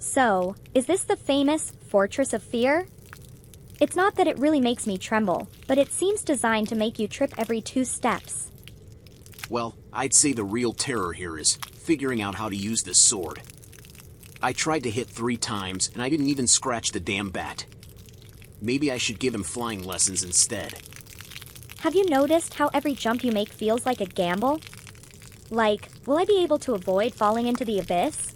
So, is this the famous Fortress of Fear? It's not that it really makes me tremble, but it seems designed to make you trip every 2 steps. Well, I'd say the real terror here is figuring out how to use this sword. I tried to hit 3 times and I didn't even scratch the damn bat. Maybe I should give him flying lessons instead. Have you noticed how every jump you make feels like a gamble? Like, will I be able to avoid falling into the abyss?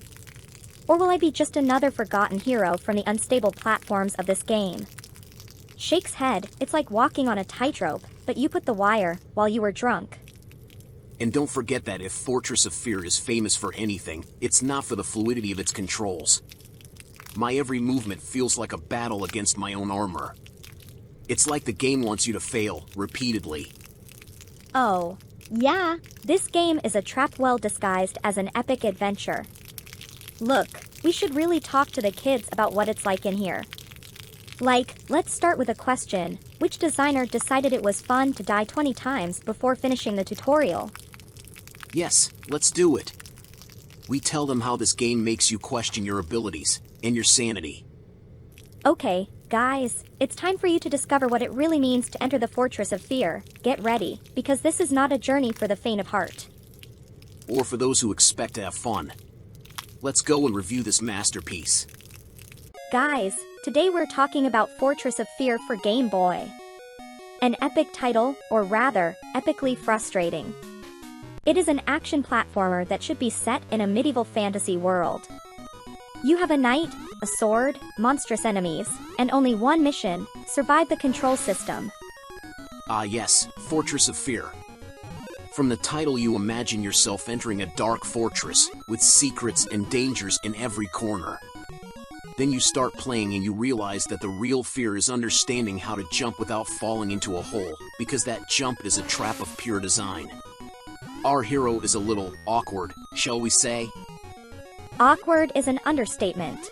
Or will I be just another forgotten hero from the unstable platforms of this game? Shake's head, it's like walking on a tightrope, but you put the wire while you were drunk. And don't forget that if Fortress of Fear is famous for anything, it's not for the fluidity of its controls. My every movement feels like a battle against my own armor. It's like the game wants you to fail, repeatedly. Oh, yeah, this game is a trap well disguised as an epic adventure. Look, we should really talk to the kids about what it's like in here. Like, let's start with a question. Which designer decided it was fun to die 20 times before finishing the tutorial? Yes, let's do it. We tell them how this game makes you question your abilities and your sanity. Okay, guys, it's time for you to discover what it really means to enter the Fortress of Fear. Get ready, because this is not a journey for the faint of heart. Or for those who expect to have fun. Let's go and review this masterpiece. Guys, today we're talking about Fortress of Fear for Game Boy. An epic title, or rather, epically frustrating. It is an action platformer that should be set in a medieval fantasy world. You have a knight, a sword, monstrous enemies, and only one mission: survive the control system. Ah yes, Fortress of Fear. From the title you imagine yourself entering a dark fortress, with secrets and dangers in every corner. Then you start playing and you realize that the real fear is understanding how to jump without falling into a hole, because that jump is a trap of pure design. Our hero is a little awkward, shall we say? Awkward is an understatement.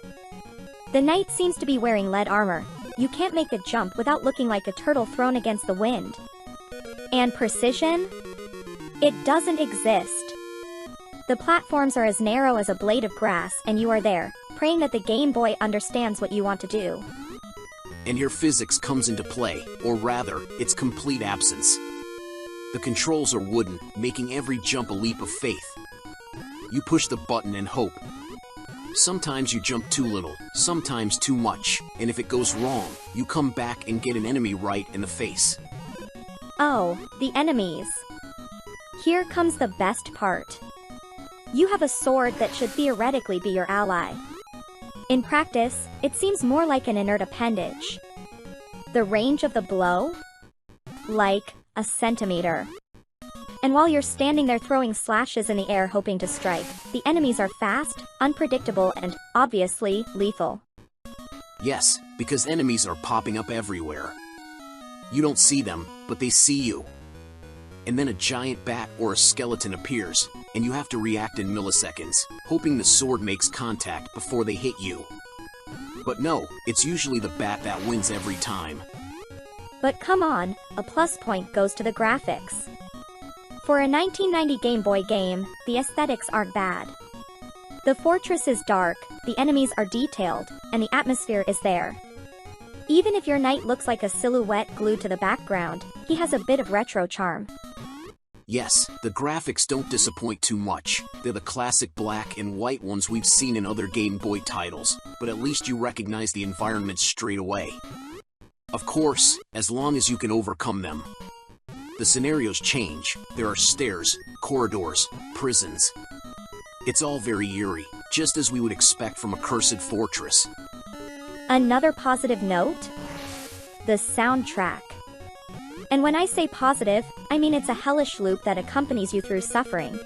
The knight seems to be wearing lead armor. You can't make the jump without looking like a turtle thrown against the wind. And precision? It doesn't exist. The platforms are as narrow as a blade of grass and you are there, praying that the Game Boy understands what you want to do. And here physics comes into play, or rather, its complete absence. The controls are wooden, making every jump a leap of faith. You push the button and hope. Sometimes you jump too little, sometimes too much, and if it goes wrong, you come back and get an enemy right in the face. Oh, the enemies. Here comes the best part. You have a sword that should theoretically be your ally. In practice, it seems more like an inert appendage. The range of the blow? Like a centimeter. And while you're standing there throwing slashes in the air hoping to strike, the enemies are fast, unpredictable, and, obviously, lethal. Yes, because enemies are popping up everywhere. You don't see them, but they see you. And then a giant bat or a skeleton appears, and you have to react in milliseconds, hoping the sword makes contact before they hit you. But no, it's usually the bat that wins every time. But come on, a plus point goes to the graphics. For a 1990 Game Boy game, the aesthetics aren't bad. The fortress is dark, the enemies are detailed, and the atmosphere is there. Even if your knight looks like a silhouette glued to the background, he has a bit of retro charm. Yes, the graphics don't disappoint too much. They're the classic black and white ones we've seen in other Game Boy titles, but at least you recognize the environment straight away. Of course, as long as you can overcome them. The scenarios change. There are stairs, corridors, prisons. It's all very eerie, just as we would expect from a cursed fortress. Another positive note? The soundtrack. And when I say positive, I mean it's a hellish loop that accompanies you through suffering.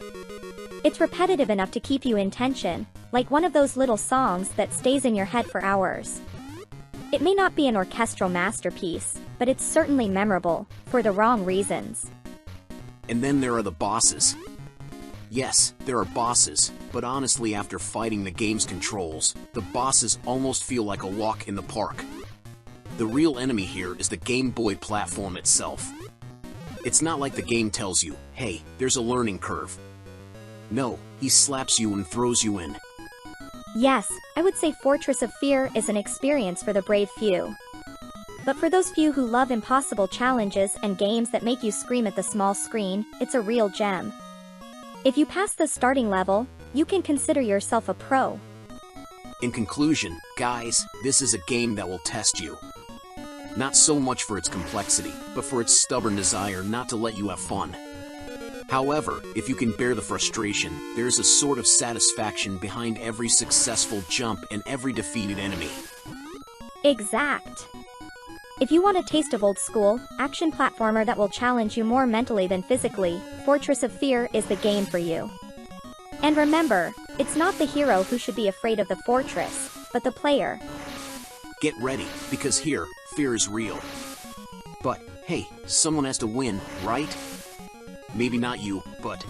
It's repetitive enough to keep you in tension, like one of those little songs that stays in your head for hours. It may not be an orchestral masterpiece, but it's certainly memorable, for the wrong reasons. And then there are the bosses. Yes, there are bosses, but honestly after fighting the game's controls, the bosses almost feel like a walk in the park. The real enemy here is the Game Boy platform itself. It's not like the game tells you, hey, there's a learning curve. No, he slaps you and throws you in. Yes, I would say Fortress of Fear is an experience for the brave few. But for those few who love impossible challenges and games that make you scream at the small screen, it's a real gem. If you pass the starting level, you can consider yourself a pro. In conclusion, guys, this is a game that will test you. Not so much for its complexity, but for its stubborn desire not to let you have fun. However, if you can bear the frustration, there's a sort of satisfaction behind every successful jump and every defeated enemy. Exact. If you want a taste of old-school, action platformer that will challenge you more mentally than physically, Fortress of Fear is the game for you. And remember, it's not the hero who should be afraid of the fortress, but the player. Get ready, because here, fear is real. But, hey, someone has to win, right? Maybe not you, but